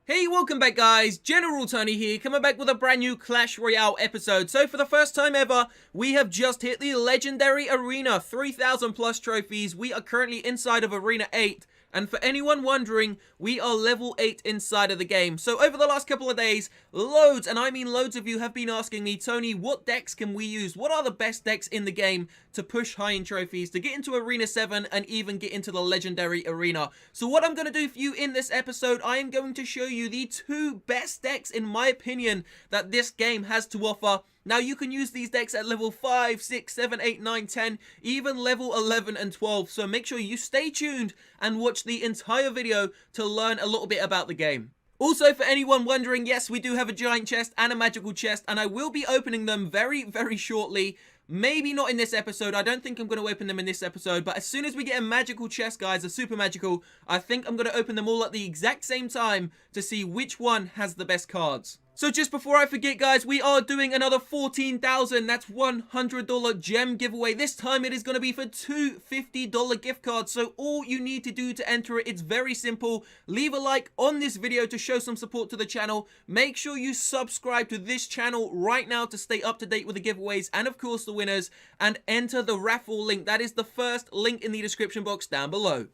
Hey, welcome back guys, General Tony here, coming back with a brand new Clash Royale episode. So for the first time ever, we have just hit the Legendary Arena, 3,000 plus trophies. We are currently inside of Arena 8. And for anyone wondering, we are level 8 inside of the game. So over the last couple of days, loads, and I mean loads of you have been asking me, Tony, what decks can we use? What are the best decks in the game to push high in trophies, to get into Arena 7, and even get into the Legendary Arena? So what I'm going to do for you in this episode, I am going to show you the 2 best decks, in my opinion, that this game has to offer. Now, you can use these decks at level 5, 6, 7, 8, 9, 10, even level 11 and 12. So make sure you stay tuned and watch the entire video to learn a little bit about the game. Also, for anyone wondering, yes, we do have a giant chest and a magical chest, and I will be opening them very, very shortly. Maybe not in this episode. I don't think I'm going to open them in this episode, but as soon as we get a magical chest, guys, a super magical, I think I'm going to open them all at the exact same time to see which one has the best cards. So just before I forget, guys, we are doing another 14,000, that's $100 gem giveaway. This time it is going to be for 2 $50 gift cards. So all you need to do to enter it, it's very simple. Leave a like on this video to show some support to the channel. Make sure you subscribe to this channel right now to stay up to date with the giveaways and, of course, the winners. And enter the raffle link. That is the first link in the description box down below.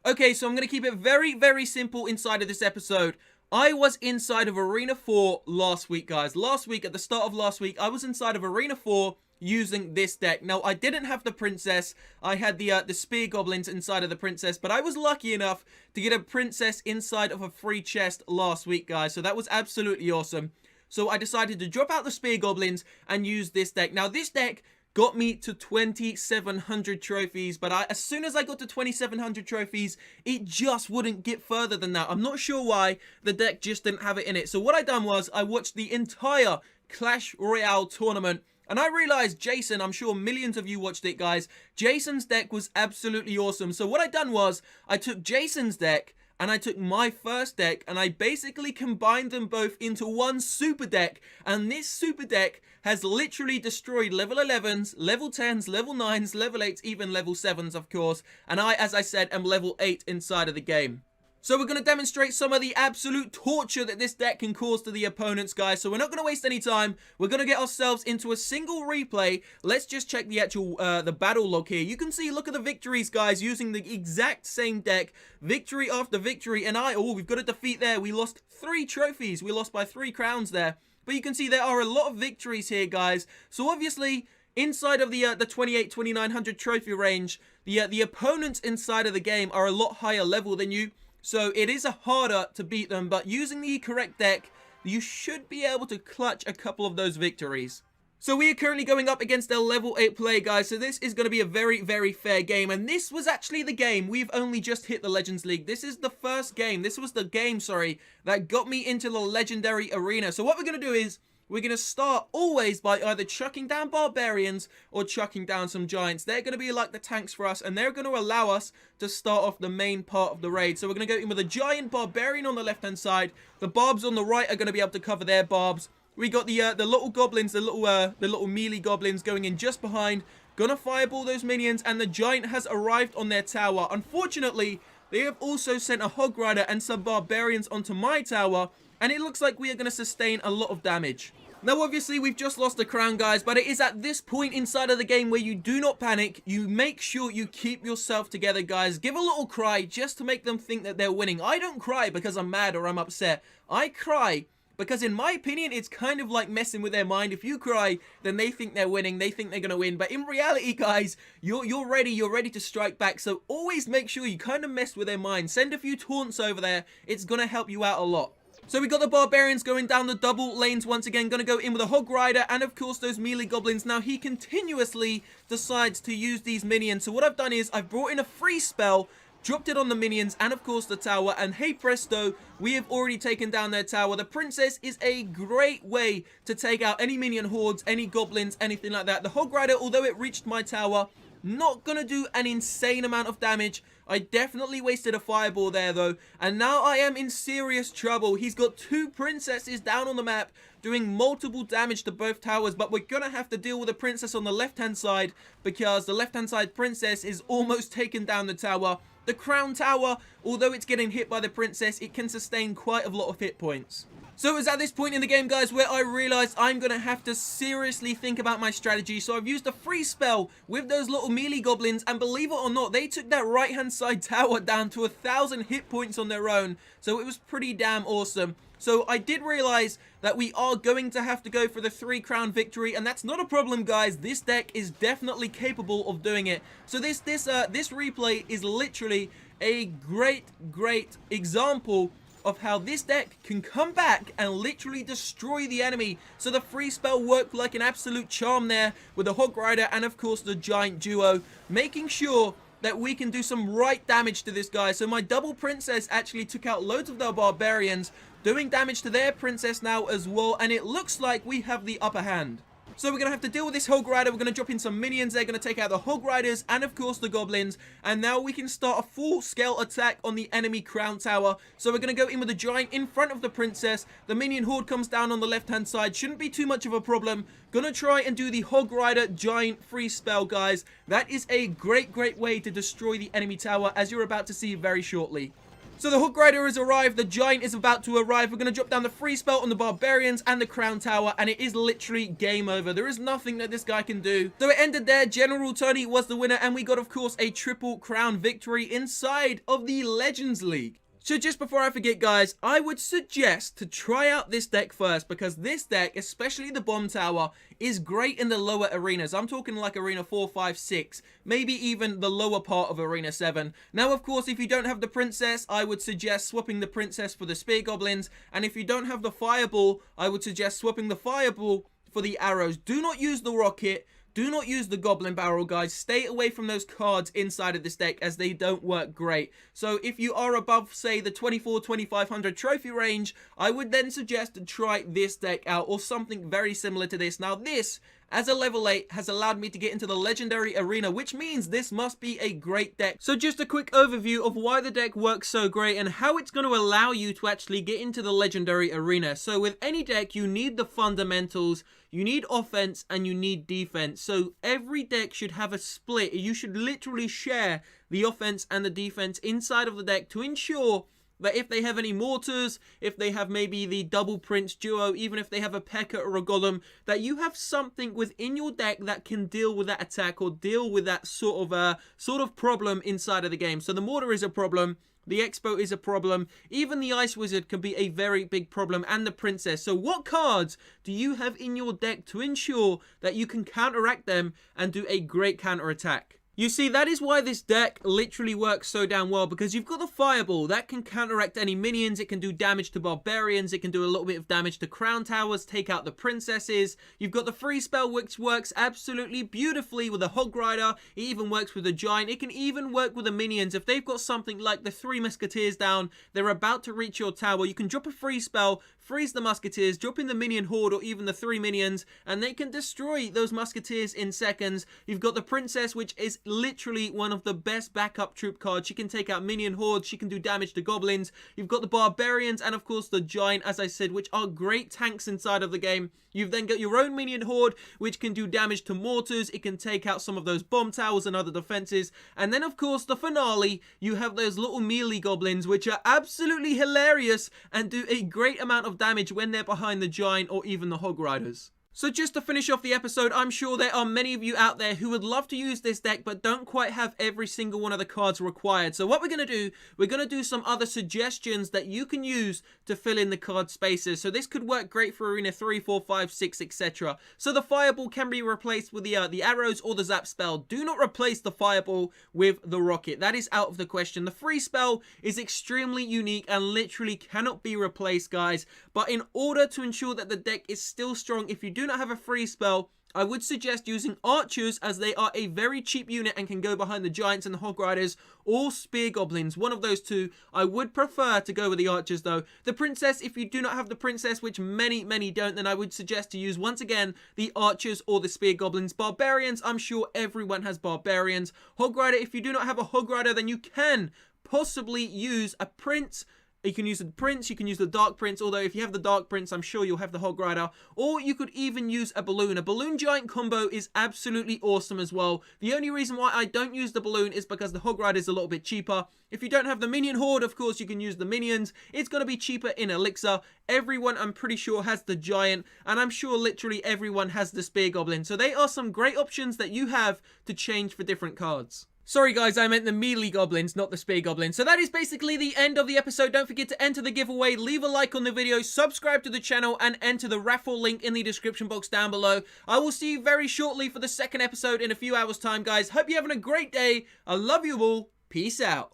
Okay, so I'm going to keep it very, very simple inside of this episode. I was inside of Arena 4 last week, guys. Last week, at the start of last week, I was inside of Arena 4 using this deck. Now, I didn't have the Princess. I had the Spear Goblins inside of the Princess, but I was lucky enough to get a Princess inside of a free chest last week, guys. So that was absolutely awesome. So I decided to drop out the Spear Goblins and use this deck. Now, this deck got me to 2,700 trophies, but as soon as I got to 2,700 trophies, it just wouldn't get further than that. I'm not sure why. The deck just didn't have it in it. So what I done was I watched the entire Clash Royale tournament, and I realized Jason, I'm sure millions of you watched it, guys, Jason's deck was absolutely awesome. So what I done was I took Jason's deck and I took my first deck and I basically combined them both into one super deck, and this super deck has literally destroyed level 11s, level 10s, level 9s, level 8s, even level 7s, of course, and I, as I said, am level 8 inside of the game. So we're going to demonstrate some of the absolute torture that this deck can cause to the opponents, guys. So we're not going to waste any time. We're going to get ourselves into a single replay. Let's just check the actual the battle log here. You can see, look at the victories, guys, using the exact same deck. Victory after victory. And we've got a defeat there. We lost 3 trophies. We lost by 3 crowns there. But you can see there are a lot of victories here, guys. So obviously, inside of the 2,900 trophy range, the opponents inside of the game are a lot higher level than you. So it is harder to beat them, but using the correct deck, you should be able to clutch a couple of those victories. So we are currently going up against a level 8 player, guys, so this is going to be a very, very fair game. And this was actually the game. We've only just hit the Legends League. This is the first game. This was the game, sorry, that got me into the Legendary Arena. So what we're going to do is we're going to start always by either chucking down Barbarians or chucking down some Giants. They're going to be like the tanks for us, and they're going to allow us to start off the main part of the raid. So we're going to go in with a Giant Barbarian on the left-hand side. The Barbs on the right are going to be able to cover their Barbs. We got the little Goblins, the little melee Goblins going in just behind. Gonna fireball those minions, and the Giant has arrived on their tower. Unfortunately, they have also sent a Hog Rider and some Barbarians onto my tower, and it looks like we are going to sustain a lot of damage. Now, obviously, we've just lost the crown, guys, but it is at this point inside of the game where you do not panic. You make sure you keep yourself together, guys. Give a little cry just to make them think that they're winning. I don't cry because I'm mad or I'm upset. I cry because, in my opinion, it's kind of like messing with their mind. If you cry, then they think they're winning. They think they're going to win. But in reality, guys, you're ready. You're ready to strike back. So always make sure you kind of mess with their mind. Send a few taunts over there. It's going to help you out a lot. So we got the Barbarians going down the double lanes once again. Going to go in with a Hog Rider and, of course, those melee Goblins. Now, he continuously decides to use these minions. So what I've done is I've brought in a free spell, dropped it on the minions and, of course, the tower. And hey presto, we have already taken down their tower. The Princess is a great way to take out any minion hordes, any goblins, anything like that. The Hog Rider, although it reached my tower, not gonna do an insane amount of damage. I definitely wasted a fireball there though, and now I am in serious trouble. He's got 2 princesses down on the map doing multiple damage to both towers, but we're gonna have to deal with the princess on the left hand side because the left hand side princess is almost taken down the tower. The Crown Tower, although it's getting hit by the Princess, it can sustain quite a lot of hit points. So it was at this point in the game, guys, where I realized I'm going to have to seriously think about my strategy. So I've used a free spell with those little melee goblins, and believe it or not, they took that right-hand side tower down to 1,000 hit points on their own. So it was pretty damn awesome. So I did realize that we are going to have to go for the 3-crown victory, and that's not a problem, guys. This deck is definitely capable of doing it. So this replay is literally a great example of how this deck can come back and literally destroy the enemy. So the free spell worked like an absolute charm there with the Hog Rider and of course the Giant duo, making sure that we can do some right damage to this guy. So my double Princess actually took out loads of their Barbarians, doing damage to their Princess now as well, and it looks like we have the upper hand. So we're going to have to deal with this Hog Rider. We're going to drop in some minions. They're going to take out the Hog Riders and, of course, the Goblins. And now we can start a full-scale attack on the enemy Crown Tower. So we're going to go in with the Giant in front of the Princess. The minion horde comes down on the left-hand side. Shouldn't be too much of a problem. Going to try and do the Hog Rider Giant free spell, guys. That is a great way to destroy the enemy tower, as you're about to see very shortly. So the Hog Rider has arrived, the Giant is about to arrive. We're going to drop down the free spell on the Barbarians and the Crown Tower, and it is literally game over. There is nothing that this guy can do. So it ended there. General Tony was the winner, and we got, of course, a triple crown victory inside of the Legends League. So just before I forget, guys, I would suggest to try out this deck first, because this deck, especially the Bomb Tower, is great in the lower arenas. I'm talking like Arena 4, 5, 6, maybe even the lower part of Arena 7. Now, of course, if you don't have the Princess, I would suggest swapping the Princess for the Spear Goblins. And if you don't have the Fireball, I would suggest swapping the Fireball for the arrows. Do not use the Rocket. Do not use the Goblin Barrel, guys. Stay away from those cards inside of this deck, as they don't work great. So if you are above, say, the 24-2500 trophy range, I would then suggest to try this deck out, or something very similar to this. Now this, as a level 8, has allowed me to get into the Legendary Arena, which means this must be a great deck. So just a quick overview of why the deck works so great and how it's going to allow you to actually get into the Legendary Arena. So with any deck, you need the fundamentals, you need offense, and you need defense. So every deck should have a split. You should literally share the offense and the defense inside of the deck to ensure that if they have any mortars, if they have maybe the double Prince duo, even if they have a P.E.K.K.A. or a Golem, that you have something within your deck that can deal with that attack or deal with that sort of problem inside of the game. So the mortar is a problem, the Expo is a problem, even the Ice Wizard can be a very big problem, and the Princess. So what cards do you have in your deck to ensure that you can counteract them and do a great counter attack? You see, that is why this deck literally works so damn well, because you've got the Fireball that can counteract any minions, it can do damage to Barbarians, it can do a little bit of damage to Crown Towers, take out the Princesses. You've got the free spell, which works absolutely beautifully with a Hog Rider. It even works with a Giant. It can even work with the minions. If they've got something like the 3 Musketeers down, they're about to reach your tower, you can drop a free spell, freeze the Musketeers, drop in the minion horde or even the 3 minions, and they can destroy those Musketeers in seconds. You've got the Princess, which is literally one of the best backup troop cards. She can take out minion hordes, she can do damage to goblins. You've got the Barbarians and of course the Giant, as I said, which are great tanks inside of the game. You've then got your own minion horde, which can do damage to mortars. It can take out some of those bomb towers and other defenses. And then of course the finale, you have those little melee goblins, which are absolutely hilarious and do a great amount of damage when they're behind the Giant or even the Hog Riders. So just to finish off the episode, I'm sure there are many of you out there who would love to use this deck but don't quite have every single one of the cards required. So what we're going to do, we're going to do some other suggestions that you can use to fill in the card spaces. So this could work great for Arena 3, 4, 5, 6, etc. So the Fireball can be replaced with the arrows or the Zap spell. Do not replace the Fireball with the Rocket. That is out of the question. The free spell is extremely unique and literally cannot be replaced, guys. But in order to ensure that the deck is still strong, if you do not have a free spell, I would suggest using Archers, as they are a very cheap unit and can go behind the Giants and the Hog Riders, or Spear Goblins. One of those two. I would prefer to go with the Archers though. The Princess, if you do not have the Princess, which many don't, then I would suggest to use once again the Archers or the Spear Goblins. Barbarians, I'm sure everyone has Barbarians. Hog Rider, if you do not have a Hog Rider, then you can possibly use a Prince, You can use the Prince, you can use the Dark Prince, although if you have the Dark Prince, I'm sure you'll have the Hog Rider, or you could even use a Balloon. A Balloon Giant combo is absolutely awesome as well. The only reason why I don't use the Balloon is because the Hog Rider is a little bit cheaper. If you don't have the Minion Horde, of course, you can use the Minions. It's going to be cheaper in Elixir. Everyone, I'm pretty sure, has the Giant, and I'm sure literally everyone has the Spear Goblin. So they are some great options that you have to change for different cards. Sorry guys, I meant the melee goblins, not the spear goblins. So that is basically the end of the episode. Don't forget to enter the giveaway, leave a like on the video, subscribe to the channel, and enter the raffle link in the description box down below. I will see you very shortly for the second episode in a few hours time, guys. Hope you're having a great day. I love you all. Peace out.